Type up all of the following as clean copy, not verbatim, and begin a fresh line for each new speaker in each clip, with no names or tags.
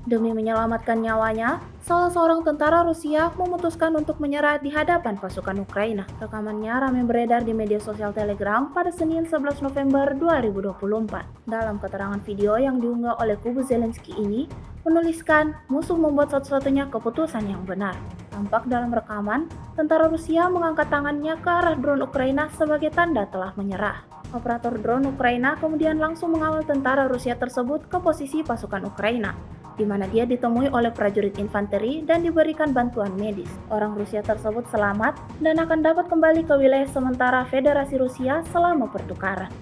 Demi menyelamatkan nyawanya, salah seorang tentara Rusia memutuskan untuk menyerah di hadapan pasukan Ukraina. Rekamannya ramai beredar di media sosial Telegram pada Senin 11 November 2024. Dalam keterangan video yang diunggah oleh kubu Zelensky ini, menuliskan musuh membuat satu-satunya keputusan yang benar. Tampak dalam rekaman, tentara Rusia mengangkat tangannya ke arah drone Ukraina sebagai tanda telah menyerah. Operator drone Ukraina kemudian langsung mengawal tentara Rusia tersebut ke posisi pasukan Ukraina, di mana dia ditemui oleh prajurit infanteri dan diberikan bantuan medis. Orang Rusia tersebut selamat dan akan dapat kembali ke wilayah sementara Federasi Rusia selama pertukaran.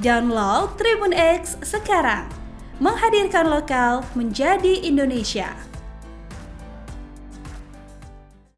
Download Tribun X sekarang, menghadirkan lokal menjadi Indonesia.